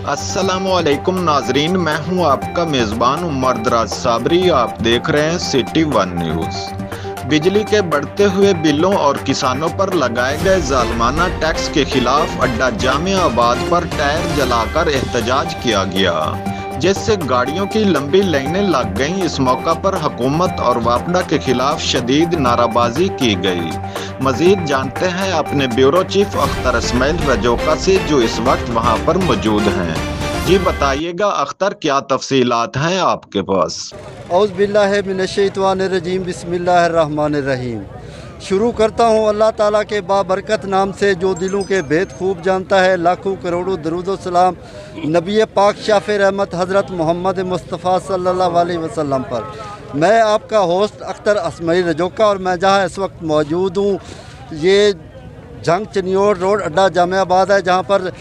अस्सलामुअलैकुम नाजरीन, मैं हूं आपका मेज़बान उमर दराज साबरी। आप देख रहे हैं सिटी वन न्यूज़। बिजली के बढ़ते हुए बिलों और किसानों पर लगाए गए जालमाना टैक्स के खिलाफ अड्डा जामिया आबाद पर टायर जलाकर एहतजाज किया गया, जिससे गाड़ियों की लंबी लाइनें लग गईं। इस मौका पर हुकूमत और वापडा के खिलाफ शदीद नाराबाजी की गई। मजीद जानते हैं अपने ब्यूरो चीफ अख्तर इस्माइल रजोका से, जो इस वक्त वहां पर मौजूद हैं। जी बताइएगा अख्तर, क्या तफसीलात हैं आपके पास? औज़ बिल्लाहि मिनश्शैतानिर्रजीम, बिस्मिल्लाहिर्रहमानिर्रहीम। शुरू करता हूँ अल्लाह ताला के बाबरकत नाम से, जो दिलों के भेद खूब जानता है। लाखों करोड़ों दरूद सलाम नबी पाक शाफ़े रहमत हज़रत मोहम्मद मुस्तफ़ा सल्लल्लाहु अलैहि वसल्लम पर। मैं आपका होस्ट अख्तर इस्माइल रजोका, और मैं जहाँ इस वक्त मौजूद हूँ ये जंग चनियोड़ रोड अड्डा जामियाबाद है, जहाँ पर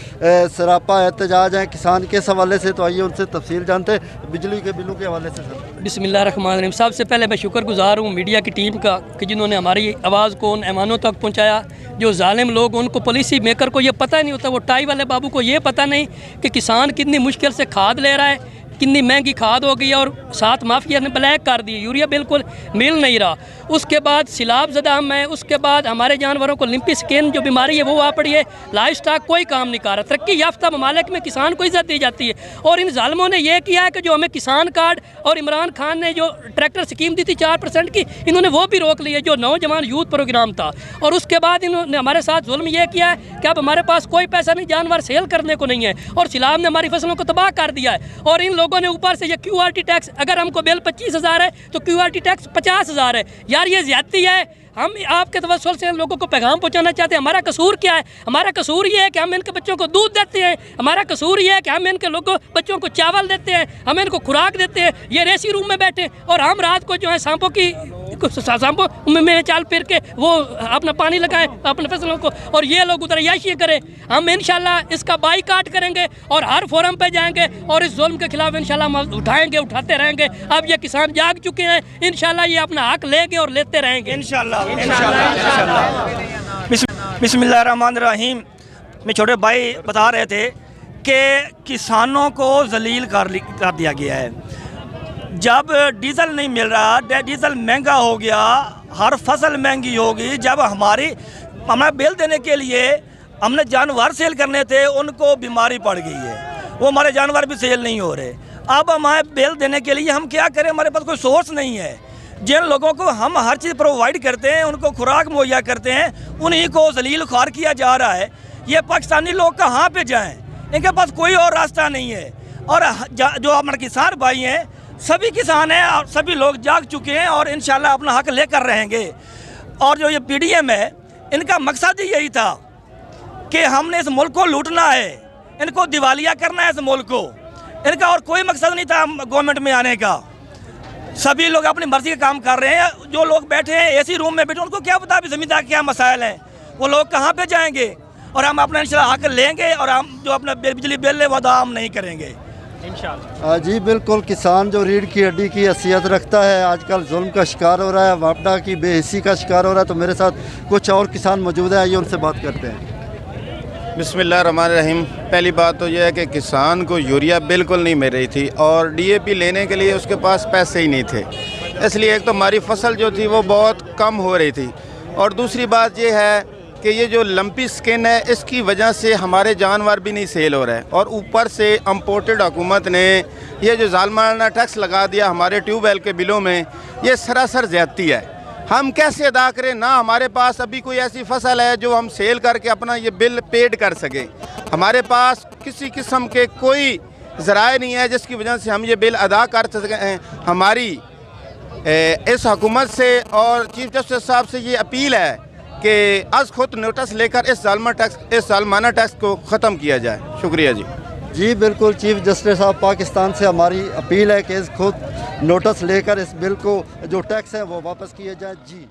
सरापा एहतजाज है किसान के हवाले से। तो आइए उनसे तफसील जानते हैं बिजली के बिलों के हवाले से। सर बिस्मिल्लाहिर्रहमानिर्रहीम। सबसे पहले मैं शुक्रगुजार हूँ मीडिया की टीम का कि जिन्होंने हमारी आवाज़ को उन ऐवानों तक पहुँचाया। जो जालिम लोग, उनको पॉलिसी मेकर को ये पता नहीं होता, वो टाई वाले बाबू को ये पता नहीं कि किसान कितनी मुश्किल से खाद ले रहा है, कितनी महंगी खाद हो गई है, और साथ माफिया ने ब्लैक कर दी, यूरिया बिल्कुल मिल नहीं रहा। उसके बाद सिलाब ज़दा हम है, उसके बाद हमारे जानवरों को लिम्पी स्किन जो बीमारी है वो आ पड़ी है। लाइफ स्टॉक कोई काम नहीं कर रहा। तरक्की याफ्ता ममालिक में किसान को इज्जत दी जाती है, और इन जालमों ने यह किया है कि जो हमें किसान कार्ड और इमरान खान ने जो ट्रैक्टर स्कीम दी थी 4% की, इन्होंने वो भी रोक ली है, जो नौजवान यूथ प्रोग्राम था। और उसके बाद इन्होंने हमारे साथ जुल्म यह किया है कि अब हमारे पास कोई पैसा नहीं, जानवर सेल करने को नहीं है, और सिलाब ने हमारी फसलों को तबाह कर दिया है। और इन लोगों ने ऊपर से ये QRT टैक्स, अगर हमको बिल 25,000 है तो QRT टैक्स 50,000 है। यार ये ज्यादती है। हम आपके तवस्सुल से लोगों को पैगाम पहुंचाना चाहते हैं। हमारा कसूर क्या है? हमारा कसूर ये है कि हम इनके बच्चों को दूध देते हैं। हमारा कसूर ये है कि हम इनके लोगों बच्चों को चावल देते हैं, हम इनको खुराक देते हैं। ये रेसी रूम में बैठे और हम रात को जो है सांपों में चाल फिर के वो अपना पानी लगाएं अपने फसलों को, और ये लोग उधर याशियाँ करें। हम इंशाल्लाह इसका बाईकाट करेंगे और हर फोरम पे जाएंगे और इस जुल्म के खिलाफ इंशाल्लाह हम उठाते रहेंगे। अब ये किसान जाग चुके हैं, इंशाल्लाह ये अपना हक लेंगे और लेते रहेंगे इंशाल्लाह। बिस्मिल्लाहिर्रहमानिर्रहीम। मेरे छोटे भाई बता रहे थे कि किसानों को जलील कर दिया गया है। जब डीज़ल नहीं मिल रहा, डीज़ल महंगा हो गया, हर फसल महंगी होगी। जब हमें बिल देने के लिए हमने जानवर सेल करने थे, उनको बीमारी पड़ गई है, वो हमारे जानवर भी सेल नहीं हो रहे। अब हमें बिल देने के लिए हम क्या करें? हमारे पास कोई सोर्स नहीं है। जिन लोगों को हम हर चीज़ प्रोवाइड करते हैं, उनको खुराक मुहैया करते हैं, उन्हीं को जलील ख्वार किया जा रहा है। ये पाकिस्तानी लोग कहाँ पे जाएं? इनके पास कोई और रास्ता नहीं है। और जो हमारे किसान भाई हैं, सभी किसान हैं और सभी लोग जाग चुके हैं और इंशाल्लाह अपना हक लेकर रहेंगे। और जो ये PDM है, इनका मकसद ही यही था कि हमने इस मुल्क को लूटना है, इनको दिवालिया करना है इस मुल्क को। इनका और कोई मकसद नहीं था गवर्नमेंट में आने का। सभी लोग अपनी मर्जी का काम कर रहे हैं। जो लोग बैठे हैं AC रूम में बैठे, उनको क्या पता अभी ज़मींदार क्या मसाइल हैं, वो लोग कहाँ पे जाएंगे। और हम अपना इंशाल्लाह हक लेंगे, और हम जो अपना बिजली बिल है वो हम नहीं करेंगे इंशाल्लाह। जी बिल्कुल। किसान जो रीढ़ की हड्डी की हैसियत रखता है, आजकल जुल्म का शिकार हो रहा है, वापडा की बेहिस्सी का शिकार हो रहा है। तो मेरे साथ कुछ और किसान मौजूद है, आइए उनसे बात करते हैं। बिस्मिल्लाहिर्रहमानिर्रहीम। पहली बात तो यह है कि किसान को यूरिया बिल्कुल नहीं मिल रही थी, और DAP लेने के लिए उसके पास पैसे ही नहीं थे। इसलिए एक तो हमारी फसल जो थी वो बहुत कम हो रही थी, और दूसरी बात यह है कि ये जो लंपी स्किन है, इसकी वजह से हमारे जानवर भी नहीं सेल हो रहे हैं। और ऊपर से इम्पोर्टेड हुकूमत ने ये जो जालमाना टैक्स लगा दिया हमारे ट्यूबवेल के बिलों में, ये सरासर ज़्यादती है। हम कैसे अदा करें? ना हमारे पास अभी कोई ऐसी फसल है जो हम सेल करके अपना ये बिल पेड कर सकें। हमारे पास किसी किस्म के कोई ज़राए नहीं है जिसकी वजह से हम ये बिल अदा कर सकें। हमारी इस हुकूमत से और चीफ जस्टिस साहब से ये अपील है कि आज खुद नोटिस लेकर इस जालमाना टैक्स को ख़त्म किया जाए। शुक्रिया जी। जी बिल्कुल। चीफ जस्टिस साहब पाकिस्तान से हमारी अपील है कि खुद नोटिस लेकर इस बिल को जो टैक्स है वो वापस किया जाए। जी।